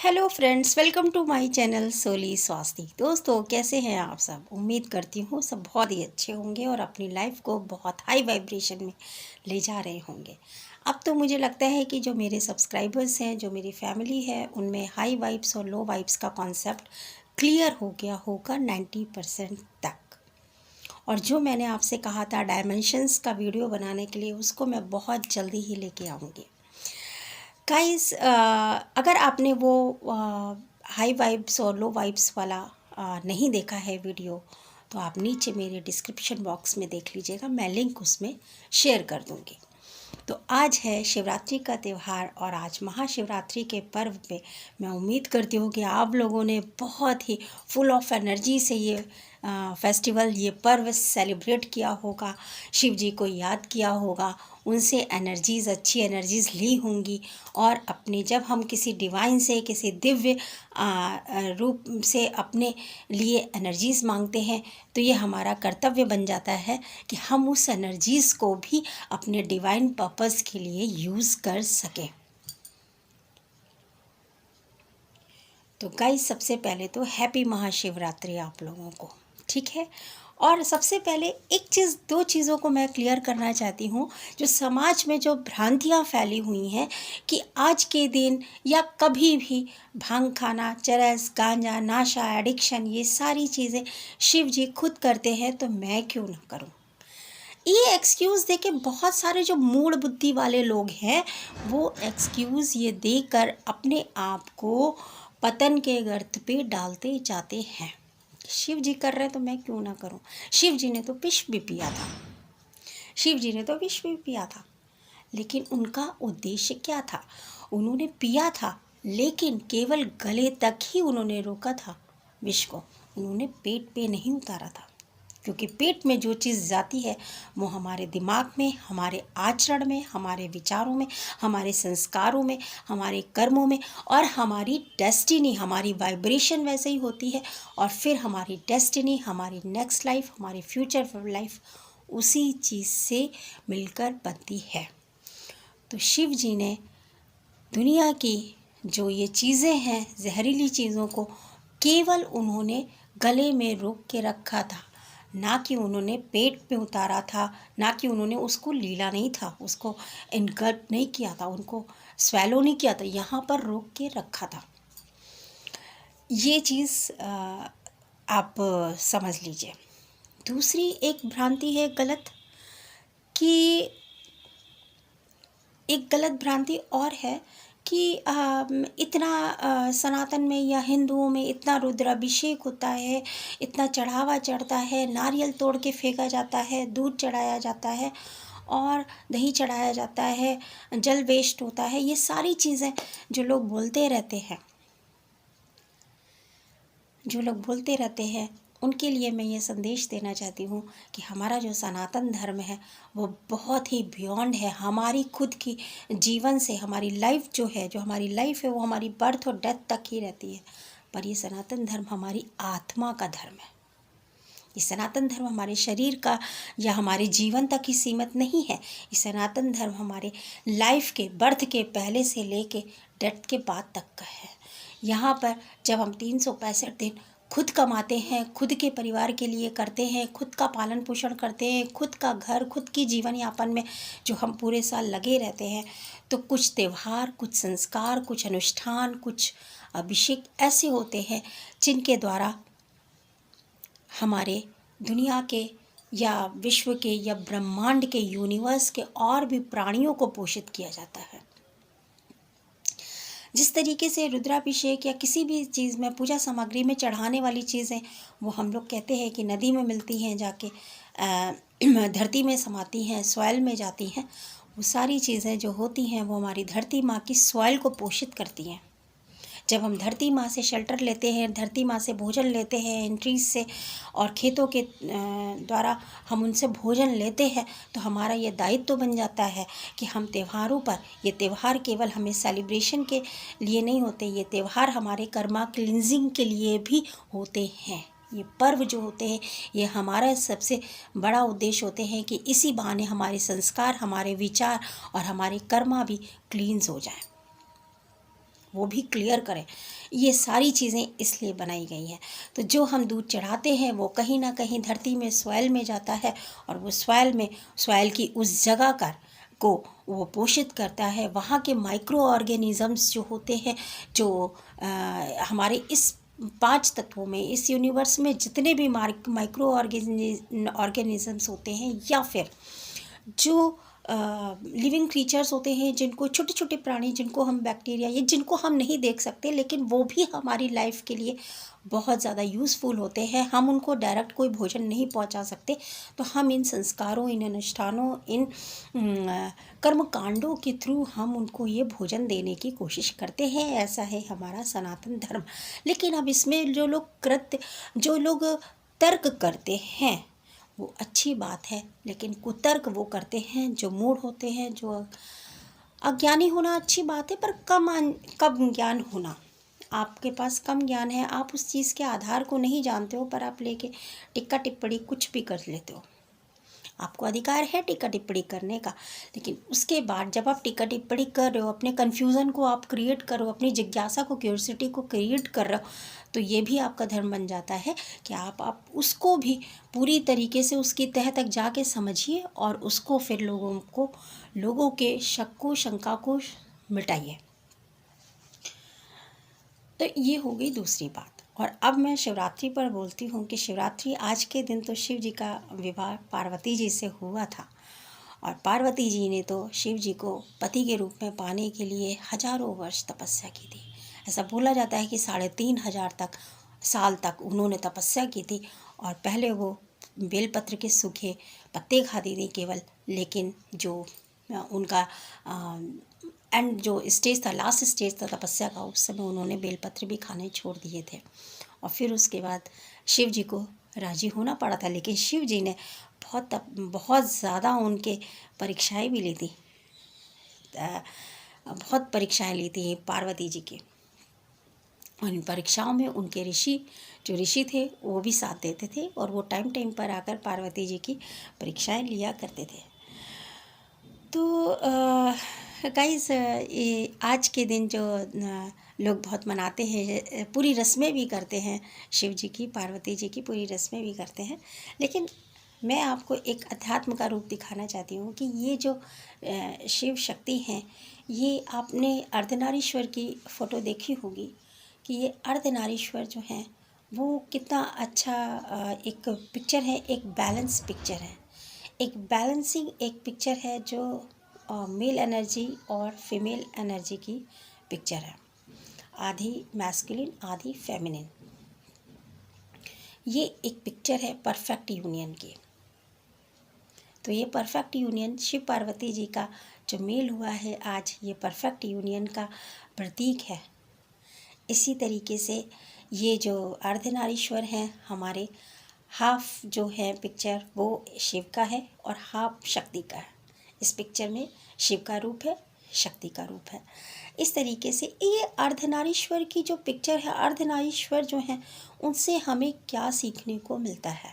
Hello friends, welcome to my channel सोली स्वास्ति। दोस्तों, कैसे हैं आप सब? उम्मीद करती हूँ सब बहुत ही अच्छे होंगे और अपनी लाइफ को बहुत हाई वाइब्रेशन में ले जा रहे होंगे। अब तो मुझे लगता है कि जो मेरे सब्सक्राइबर्स हैं, जो मेरी फैमिली है, उनमें हाई वाइब्स और लो वाइब्स का कॉन्सेप्ट क्लियर हो गया होगा 90% तक। और जो मैंने आपसे कहा था डायमेंशंस का वीडियो बनाने के लिए, उसको मैं बहुत जल्दी ही लेके आऊँगी। गाइस, अगर आपने वो हाई वाइब्स और लो वाइब्स वाला नहीं देखा है वीडियो, तो आप नीचे मेरे डिस्क्रिप्शन बॉक्स में देख लीजिएगा। मैं लिंक उसमें शेयर कर दूँगी। तो आज है शिवरात्रि का त्यौहार और आज महाशिवरात्रि के पर्व पे मैं उम्मीद करती हूँ कि आप लोगों ने बहुत ही फुल ऑफ एनर्जी से ये फेस्टिवल, ये पर्व सेलिब्रेट किया होगा, शिव जी को याद किया होगा, उनसे एनर्जीज़, अच्छी एनर्जीज़ ली होंगी। और अपने जब हम किसी डिवाइन से, किसी दिव्य रूप से अपने लिए एनर्जीज़ मांगते हैं, तो ये हमारा कर्तव्य बन जाता है कि हम उस एनर्जीज़ को भी अपने डिवाइन पर्पस के लिए यूज़ कर सकें। तो गाइस, सबसे पहले तो हैप्पी महाशिवरात्रि आप लोगों को, ठीक है। और सबसे पहले एक चीज़, दो चीज़ों को मैं क्लियर करना चाहती हूँ। जो समाज में जो भ्रांतियाँ फैली हुई हैं कि आज के दिन या कभी भी भांग खाना, चरस, गांजा, नाशा, एडिक्शन, ये सारी चीज़ें शिव जी खुद करते हैं, तो मैं क्यों ना करूँ। ये एक्सक्यूज़ दे के बहुत सारे जो मूढ़ बुद्धि वाले लोग हैं, वो एक्सक्यूज़ ये देकर अपने आप को पतन के गर्त पे डालते जाते हैं। शिव जी कर रहे हैं तो मैं क्यों ना करूं। शिव जी ने तो विष भी पिया था, शिव जी ने तो विष भी पिया था, लेकिन उनका उद्देश्य क्या था? उन्होंने पिया था, लेकिन केवल गले तक ही उन्होंने रोका था विष को। उन्होंने पेट पे नहीं उतारा था, क्योंकि पेट में जो चीज़ जाती है वो हमारे दिमाग में, हमारे आचरण में, हमारे विचारों में, हमारे संस्कारों में, हमारे कर्मों में, और हमारी डेस्टिनी, हमारी वाइब्रेशन वैसे ही होती है। और फिर हमारी डेस्टिनी, हमारी नेक्स्ट लाइफ, हमारी फ्यूचर लाइफ उसी चीज़ से मिलकर बनती है। तो शिव जी ने दुनिया की जो ये चीज़ें हैं, जहरीली चीज़ों को, केवल उन्होंने गले में रोक के रखा था, ना कि उन्होंने पेट पे उतारा था, ना कि उन्होंने उसको लीला नहीं था, उसको इनगल्प नहीं किया था, उनको स्वेलो नहीं किया था, यहाँ पर रोक के रखा था। ये चीज़ आप समझ लीजिए। दूसरी एक भ्रांति है गलत, कि एक गलत भ्रांति और है कि इतना सनातन में या हिंदुओं में इतना रुद्राभिषेक होता है, इतना चढ़ावा चढ़ता है, नारियल तोड़ के फेंका जाता है, दूध चढ़ाया जाता है और दही चढ़ाया जाता है, जल वेस्ट होता है। ये सारी चीज़ें जो लोग बोलते रहते हैं, उनके लिए मैं ये संदेश देना चाहती हूँ कि हमारा जो सनातन धर्म है वो बहुत ही बियॉन्ड है हमारी खुद की जीवन से। हमारी लाइफ जो है, जो हमारी लाइफ है, वो हमारी बर्थ और डेथ तक ही रहती है। पर ये सनातन धर्म हमारी आत्मा का धर्म है। ये सनातन धर्म हमारे शरीर का या हमारे जीवन तक ही सीमित नहीं है। ये सनातन धर्म हमारे लाइफ के, बर्थ के पहले से लेके डेथ के बाद तक का है। यहाँ पर जब हम 365 दिन खुद कमाते हैं, खुद के परिवार के लिए करते हैं, खुद का पालन पोषण करते हैं, खुद का घर, खुद की जीवन यापन में जो हम पूरे साल लगे रहते हैं, तो कुछ त्यौहार, कुछ संस्कार, कुछ अनुष्ठान, कुछ अभिषेक ऐसे होते हैं जिनके द्वारा हमारे दुनिया के या विश्व के या ब्रह्मांड के, यूनिवर्स के और भी प्राणियों को पोषित किया जाता है। जिस तरीके से रुद्राभिषेक या किसी भी चीज़ में, पूजा सामग्री में चढ़ाने वाली चीज़ें, वो हम लोग कहते हैं कि नदी में मिलती हैं, जाके धरती में समाती हैं, सॉइल में जाती हैं। वो सारी चीज़ें जो होती हैं वो हमारी धरती माँ की सॉइल को पोषित करती हैं। जब हम धरती माँ से शेल्टर लेते हैं, धरती माँ से भोजन लेते हैं, इन ट्रीज से और खेतों के द्वारा हम उनसे भोजन लेते हैं, तो हमारा ये दायित्व तो बन जाता है कि हम त्योहारों पर, ये त्यौहार केवल हमें सेलिब्रेशन के लिए नहीं होते, ये त्यौहार हमारे कर्मा क्लिनजिंग के लिए भी होते हैं। ये पर्व जो होते हैं, ये हमारा सबसे बड़ा उद्देश्य होते हैं कि इसी बहाने हमारे संस्कार, हमारे विचार और हमारे कर्मा भी क्लींस हो जाएं। वो भी क्लियर करें। ये सारी चीज़ें इसलिए बनाई गई हैं। तो जो हम दूध चढ़ाते हैं वो कहीं ना कहीं धरती में सॉइल में जाता है, और वो सॉइल की उस जगह को वो पोषित करता है। वहाँ के माइक्रो ऑर्गेनिज़म्स जो होते हैं, जो हमारे इस 5 तत्वों में, इस यूनिवर्स में जितने भी माइक्रो ऑर्गेनिज़म्स होते हैं, या फिर जो लिविंग क्रीचर्स होते हैं, जिनको छोटे छोटे प्राणी, जिनको हम बैक्टीरिया, ये जिनको हम नहीं देख सकते, लेकिन वो भी हमारी लाइफ के लिए बहुत ज़्यादा यूज़फुल होते हैं। हम उनको डायरेक्ट कोई भोजन नहीं पहुंचा सकते, तो हम इन संस्कारों, इन अनुष्ठानों, इन कर्म कांडों के थ्रू हम उनको ये भोजन देने की कोशिश करते हैं। ऐसा है हमारा सनातन धर्म। लेकिन अब इसमें जो लोग तर्क करते हैं वो अच्छी बात है, लेकिन कुतर्क वो करते हैं जो मूढ़ होते हैं, जो अज्ञानी होना अच्छी बात है, पर कम ज्ञान होना, आपके पास कम ज्ञान है, आप उस चीज़ के आधार को नहीं जानते हो, पर आप लेके टिक्का टिप्पणी कुछ भी कर लेते हो। आपको अधिकार है टिक्का टिप्पणी करने का, लेकिन उसके बाद जब आप टिक्का टिप्पणी कर रहे हो, अपने कन्फ्यूज़न को आप क्रिएट कर रहे हो, अपनी जिज्ञासा को, क्यूरियोसिटी को क्रिएट कर रहे हो, तो ये भी आपका धर्म बन जाता है कि आप उसको भी पूरी तरीके से उसकी तह तक जाके समझिए, और उसको फिर लोगों के शक को, शंका को मिटाइए। तो ये हो गई दूसरी बात। और अब मैं शिवरात्रि पर बोलती हूँ कि शिवरात्रि, आज के दिन तो शिव जी का विवाह पार्वती जी से हुआ था, और पार्वती जी ने तो शिव जी को पति के रूप में पाने के लिए हजारों वर्ष तपस्या की थी। ऐसा बोला जाता है कि 3,500 साल तक उन्होंने तपस्या की थी, और पहले वो बेलपत्र के सूखे पत्ते खाती थी केवल, लेकिन जो उनका एंड जो स्टेज था, लास्ट स्टेज था तपस्या का, उस समय उन्होंने बेलपत्र भी खाने छोड़ दिए थे। और फिर उसके बाद शिव जी को राजी होना पड़ा था, लेकिन शिव जी ने बहुत ज़्यादा उनके परीक्षाएं भी ली थी, बहुत परीक्षाएं ली थी पार्वती जी की। और इन परीक्षाओं में उनके जो ऋषि थे वो भी साथ देते थे, और वो टाइम पर आकर पार्वती जी की परीक्षाएं लिया करते थे। तो गाइस, ये आज के दिन जो लोग बहुत मनाते हैं, पूरी रस्में भी करते हैं, शिव जी की, पार्वती जी की पूरी रस्में भी करते हैं, लेकिन मैं आपको एक अध्यात्म का रूप दिखाना चाहती हूँ कि ये जो शिव शक्ति हैं, ये आपने अर्धनारीश्वर की फ़ोटो देखी होगी कि ये अर्धनारीश्वर जो हैं वो कितना अच्छा एक पिक्चर है, एक बैलेंस पिक्चर है, एक बैलेंसिंग एक पिक्चर है, जो मेल एनर्जी और फीमेल एनर्जी की पिक्चर है, आधी मैस्कुलिन आधी फेमिनिन। ये एक पिक्चर है परफेक्ट यूनियन की। तो ये परफेक्ट यूनियन शिव पार्वती जी का जो मेल हुआ है आज, ये परफेक्ट यूनियन का प्रतीक है। इसी तरीके से ये जो अर्धनारीश्वर हैं हमारे, हाफ जो है पिक्चर वो शिव का है और हाफ शक्ति का है। इस पिक्चर में शिव का रूप है, शक्ति का रूप है। इस तरीके से ये अर्धनारीश्वर की जो पिक्चर है, अर्धनारीश्वर जो हैं उनसे हमें क्या सीखने को मिलता है,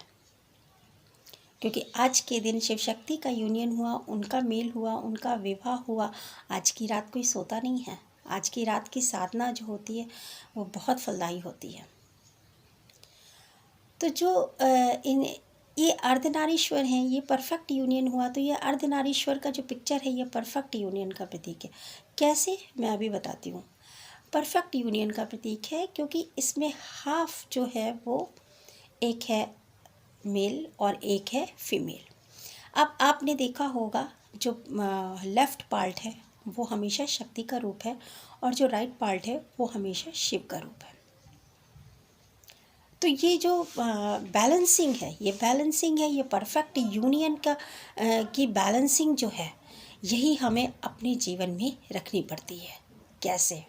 क्योंकि आज के दिन शिव शक्ति का यूनियन हुआ, उनका मेल हुआ, उनका विवाह हुआ। आज की रात कोई सोता नहीं है, आज की रात की साधना जो होती है वो बहुत फलदायी होती है। तो जो ये अर्धनारीश्वर हैं, ये परफेक्ट यूनियन हुआ, तो ये अर्धनारीश्वर का जो पिक्चर है ये परफेक्ट यूनियन का प्रतीक है। कैसे, मैं अभी बताती हूँ। परफेक्ट यूनियन का प्रतीक है क्योंकि इसमें हाफ जो है वो एक है मेल और एक है फीमेल। अब आपने देखा होगा जो लेफ़्ट पार्ट है वो हमेशा शक्ति का रूप है, और जो राइट पार्ट है वो हमेशा शिव का रूप है। तो ये जो बैलेंसिंग है, ये परफेक्ट यूनियन की बैलेंसिंग जो है, यही हमें अपने जीवन में रखनी पड़ती है। कैसे?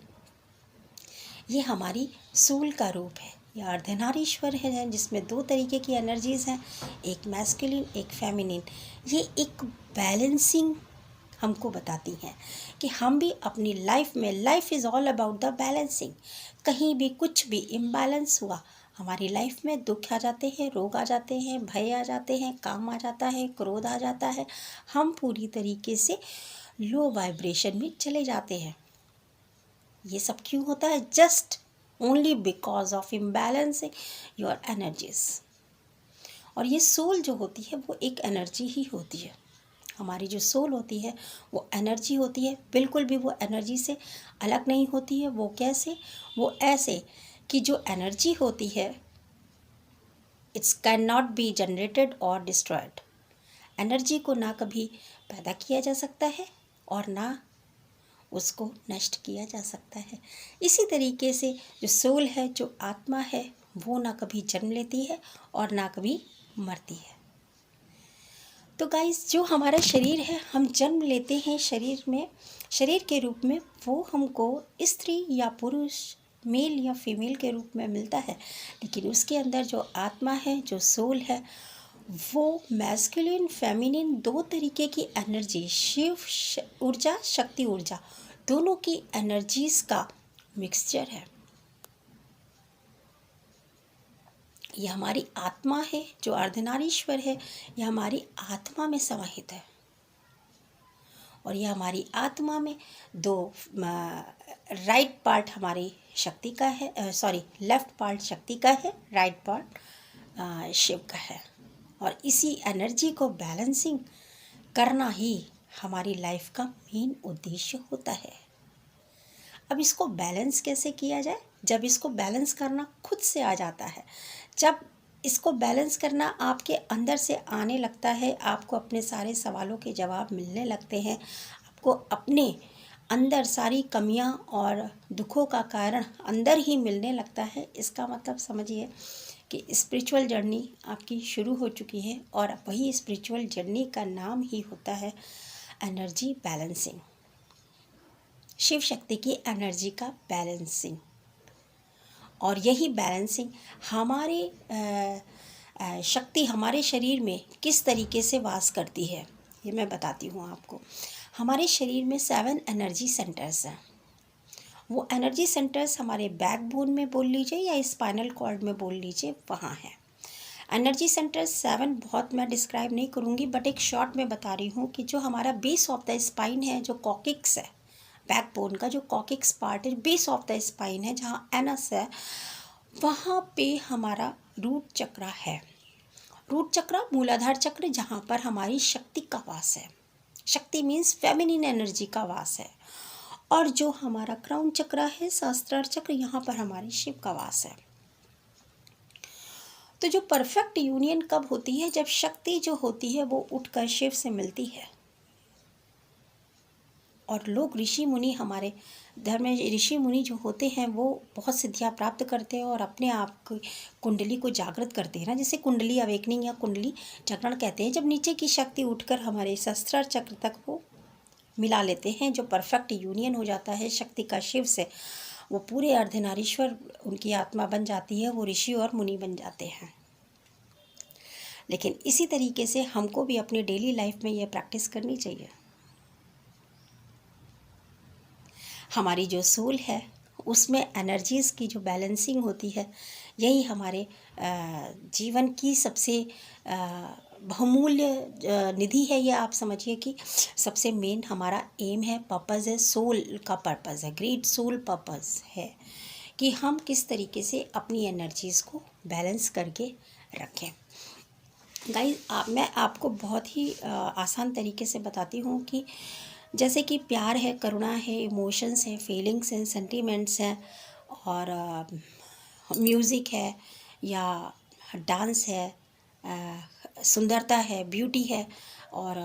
ये हमारी सोल का रूप है, ये अर्धनारीश्वर है जिसमें 2 तरीके की एनर्जीज़ हैं, एक मैस्कुलिन एक फेमिनिन। ये एक बैलेंसिंग हमको बताती हैं कि हम भी अपनी लाइफ में, life is all about the balancing. कहीं भी कुछ भी इम्बैलेंस हुआ, हमारी लाइफ में दुख आ जाते हैं, रोग आ जाते हैं, भय आ जाते हैं, काम आ जाता है, क्रोध आ जाता है, हम पूरी तरीके से लो वाइब्रेशन में चले जाते हैं। ये सब क्यों होता है? Just only because of imbalancing your energies. और ये सोल जो होती है वो एक एनर्जी ही होती है। हमारी जो सोल होती है वो एनर्जी होती है, बिल्कुल भी वो एनर्जी से अलग नहीं होती है। वो कैसे? वो ऐसे कि जो एनर्जी होती है it's can not be generated और डिस्ट्रॉयड। एनर्जी को ना कभी पैदा किया जा सकता है और ना उसको नष्ट किया जा सकता है। इसी तरीके से जो सोल है, जो आत्मा है, वो ना कभी जन्म लेती है और ना कभी मरती है। तो गाइस, जो हमारा शरीर है, हम जन्म लेते हैं शरीर में, शरीर के रूप में, वो हमको स्त्री या पुरुष, मेल या फीमेल के रूप में मिलता है। लेकिन उसके अंदर जो आत्मा है, जो सोल है, वो मैस्कुलिन फेमिनिन दो तरीके की एनर्जी, शिव ऊर्जा, शक्ति ऊर्जा, दोनों की एनर्जीज का मिक्सचर है। ये हमारी आत्मा है, जो अर्धनारीश्वर है, यह हमारी आत्मा में समाहित है। और यह हमारी आत्मा में दो राइट पार्ट हमारी शक्ति का है, लेफ्ट पार्ट शक्ति का है, राइट पार्ट शिव का है। और इसी एनर्जी को बैलेंसिंग करना ही हमारी लाइफ का मेन उद्देश्य होता है। अब इसको बैलेंस कैसे किया जाए? जब इसको बैलेंस करना खुद से आ जाता है, जब इसको बैलेंस करना आपके अंदर से आने लगता है, आपको अपने सारे सवालों के जवाब मिलने लगते हैं, आपको अपने अंदर सारी कमियां और दुखों का कारण अंदर ही मिलने लगता है, इसका मतलब समझिए कि स्पिरिचुअल जर्नी आपकी शुरू हो चुकी है। और वही स्पिरिचुअल जर्नी का नाम ही होता है एनर्जी बैलेंसिंग, शिव शक्ति की एनर्जी का बैलेंसिंग। और यही बैलेंसिंग हमारे शक्ति हमारे शरीर में किस तरीके से वास करती है, ये मैं बताती हूँ आपको। हमारे शरीर में 7 एनर्जी सेंटर्स हैं। वो एनर्जी सेंटर्स हमारे बैकबोन में बोल लीजिए या स्पाइनल कॉर्ड में बोल लीजिए, वहाँ है एनर्जी सेंटर्स 7। बहुत मैं डिस्क्राइब नहीं करूँगी, बट एक शॉर्ट में बता रही हूँ कि जो हमारा बेस ऑफ द स्पाइन है, जो कॉकिक्स है, बैकबोन का जो कॉकिक्स पार्ट है, बेस ऑफ द स्पाइन है, जहाँ एनस है, वहाँ पे हमारा रूट चक्र है। रूट चक्र, मूलाधार चक्र, जहाँ पर हमारी शक्ति का वास है। शक्ति मीन्स फेमिनिन एनर्जी का वास है। और जो हमारा क्राउन चक्र है, सहस्त्रार चक्र, यहाँ पर हमारी शिव का वास है। तो जो परफेक्ट यूनियन कब होती है? जब शक्ति जो होती है वो उठकर शिव से मिलती है। और लोग ऋषि मुनि, हमारे धर्म में ऋषि मुनि जो होते हैं, वो बहुत सिद्धियाँ प्राप्त करते हैं और अपने आप की कुंडली को जागृत करते हैं ना, जिसे कुंडली अवेकनिंग या कुंडली जागरण कहते हैं। जब नीचे की शक्ति उठकर हमारे सहस्त्रार चक्र तक वो मिला लेते हैं, जो परफेक्ट यूनियन हो जाता है शक्ति का शिव से, वो पूरे अर्धनारीश्वर उनकी आत्मा बन जाती है, वो ऋषि और मुनि बन जाते हैं। लेकिन इसी तरीके से हमको भी अपनी डेली लाइफ में ये प्रैक्टिस करनी चाहिए। हमारी जो सोल है उसमें एनर्जीज़ की जो बैलेंसिंग होती है, यही हमारे जीवन की सबसे बहुमूल्य निधि है। ये आप समझिए कि सबसे मेन हमारा एम है, पर्पज़ है, सोल का पर्पज़ है, ग्रेट सोल पर्पज़ है कि हम किस तरीके से अपनी एनर्जीज़ को बैलेंस करके रखें। गाइस, मैं आपको बहुत ही आसान तरीके से बताती हूँ कि जैसे कि प्यार है, करुणा है, इमोशंस हैं, फीलिंग्स हैं, सेंटीमेंट्स हैं, और म्यूज़िक है या डांस है, सुंदरता है, ब्यूटी है, और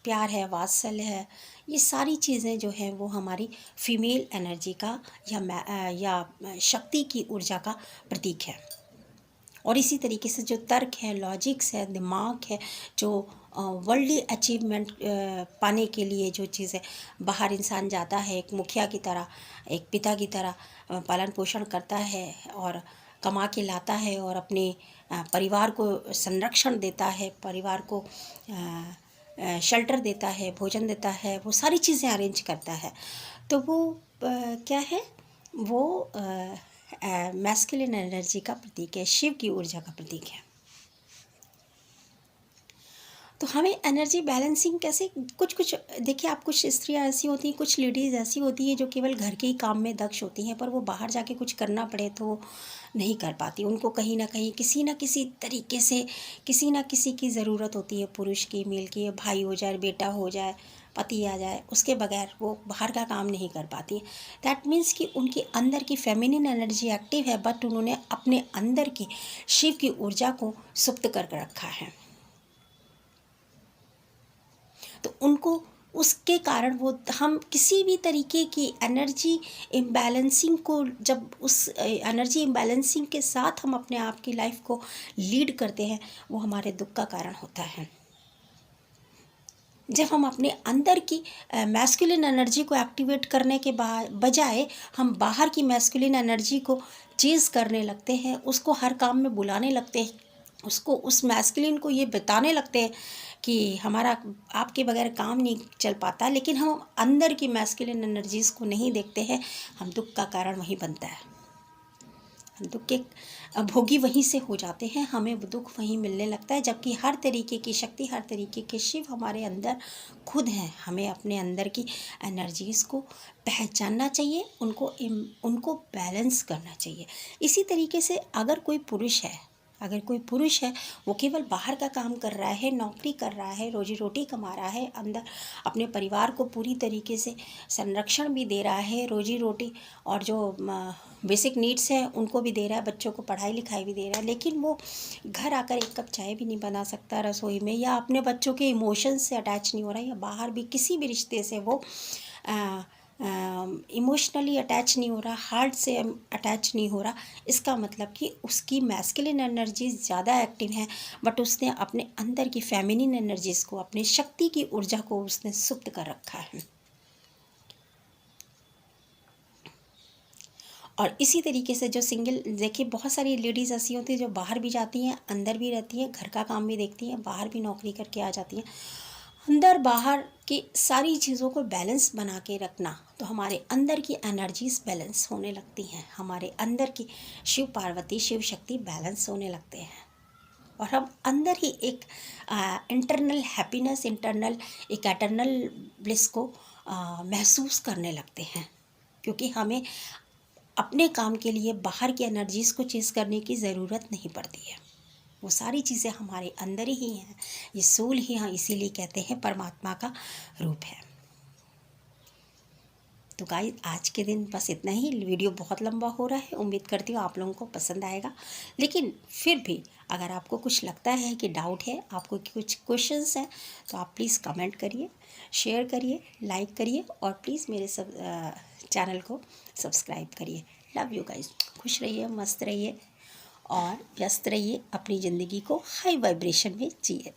प्यार है, वात्सल्य है, ये सारी चीज़ें जो हैं वो हमारी फीमेल एनर्जी का या शक्ति की ऊर्जा का प्रतीक है। और इसी तरीके से जो तर्क है, लॉजिक्स है, दिमाग है, जो वर्ल्डली अचीवमेंट पाने के लिए जो चीज़ें बाहर इंसान जाता है, एक मुखिया की तरह, एक पिता की तरह पालन पोषण करता है और कमा के लाता है और अपने परिवार को संरक्षण देता है, परिवार को शेल्टर देता है, भोजन देता है, वो सारी चीज़ें अरेंज करता है। तो वो क्या है? वो मैस्कुलिन एनर्जी का प्रतीक है, शिव की ऊर्जा का प्रतीक है। तो हमें एनर्जी बैलेंसिंग कैसे, कुछ कुछ देखिए, आप कुछ स्त्रियाँ ऐसी होती हैं, कुछ लेडीज़ ऐसी होती हैं जो केवल घर के ही काम में दक्ष होती हैं, पर वो बाहर जाके कुछ करना पड़े तो नहीं कर पाती। उनको कहीं ना कहीं किसी न किसी तरीके से किसी न किसी की ज़रूरत होती है, पुरुष की, मेल की, भाई हो जाए, बेटा हो जाए, पति आ जाए, उसके बगैर वो बाहर का काम नहीं कर पाती। दैट मीन्स कि उनके अंदर की फेमिनिन एनर्जी एक्टिव है, बट उन्होंने अपने अंदर की शिव की ऊर्जा को सुप्त कर रखा है। तो उनको उसके कारण वो, हम किसी भी तरीके की एनर्जी इम्बैलेंसिंग को, जब उस एनर्जी इम्बैलेंसिंग के साथ हम अपने आप की लाइफ को लीड करते हैं, वो हमारे दुख का कारण होता है। जब हम अपने अंदर की मैस्कुलिन एनर्जी को एक्टिवेट करने के बजाय हम बाहर की मैस्कुलिन एनर्जी को चेज़ करने लगते हैं, उसको हर काम में बुलाने लगते हैं, उसको, उस मैस्कुलिन को ये बताने लगते हैं कि हमारा आपके बगैर काम नहीं चल पाता, लेकिन हम अंदर की मैस्कुलिन एनर्जीज़ को नहीं देखते हैं, हम दुख का कारण वही बनता है। हम दुख के भोगी वहीं से हो जाते हैं, हमें दुख वहीं मिलने लगता है, जबकि हर तरीके की शक्ति, हर तरीके के शिव हमारे अंदर खुद हैं। हमें अपने अंदर की एनर्जीज़ को पहचानना चाहिए, उनको बैलेंस करना चाहिए। इसी तरीके से अगर कोई पुरुष है, वो केवल बाहर का काम कर रहा है, नौकरी कर रहा है, रोजी रोटी कमा रहा है, अंदर अपने परिवार को पूरी तरीके से संरक्षण भी दे रहा है, रोजी रोटी और जो बेसिक नीड्स हैं उनको भी दे रहा है, बच्चों को पढ़ाई लिखाई भी दे रहा है, लेकिन वो घर आकर एक कप चाय भी नहीं बना सकता रसोई में, या अपने बच्चों के इमोशंस से अटैच नहीं हो रहा है, या बाहर भी किसी भी रिश्ते से वो इमोशनली अटैच नहीं हो रहा, हार्ट से अटैच नहीं हो रहा। इसका मतलब कि उसकी मैस्कुलिन एनर्जीज ज़्यादा एक्टिव हैं, बट उसने अपने अंदर की फेमिनिन एनर्जीज़ को, अपने शक्ति की ऊर्जा को उसने सुप्त कर रखा है। और इसी तरीके से जो सिंगल, देखिए बहुत सारी लेडीज़ ऐसी होती हैं जो बाहर भी जाती हैं, अंदर भी रहती हैं, घर का काम भी देखती हैं, बाहर भी नौकरी करके आ जाती हैं। अंदर बाहर की सारी चीज़ों को बैलेंस बना के रखना, तो हमारे अंदर की एनर्जीज बैलेंस होने लगती हैं, हमारे अंदर की शिव पार्वती, शिव शक्ति बैलेंस होने लगते हैं, और हम अंदर ही एक इंटरनल हैप्पीनेस, एक एटर्नल ब्लिस को महसूस करने लगते हैं, क्योंकि हमें अपने काम के लिए बाहर की एनर्जीज़ को चेज़ करने की ज़रूरत नहीं पड़ती है। वो सारी चीज़ें हमारे अंदर ही हैं, ये सोल ही, हाँ, इसीलिए कहते हैं परमात्मा का रूप है। तो गाइस, आज के दिन बस इतना ही। वीडियो बहुत लंबा हो रहा है, उम्मीद करती हूँ आप लोगों को पसंद आएगा, लेकिन फिर भी अगर आपको कुछ लगता है कि डाउट है, आपको कुछ क्वेश्चंस हैं, तो आप प्लीज़ कमेंट करिए, शेयर करिए, लाइक करिए, और प्लीज़ मेरे चैनल को सब्सक्राइब करिए। लव यू गाइस, खुश रहिए, मस्त रहिए और व्यस्त रहिए, अपनी ज़िंदगी को हाई वाइब्रेशन में जिए।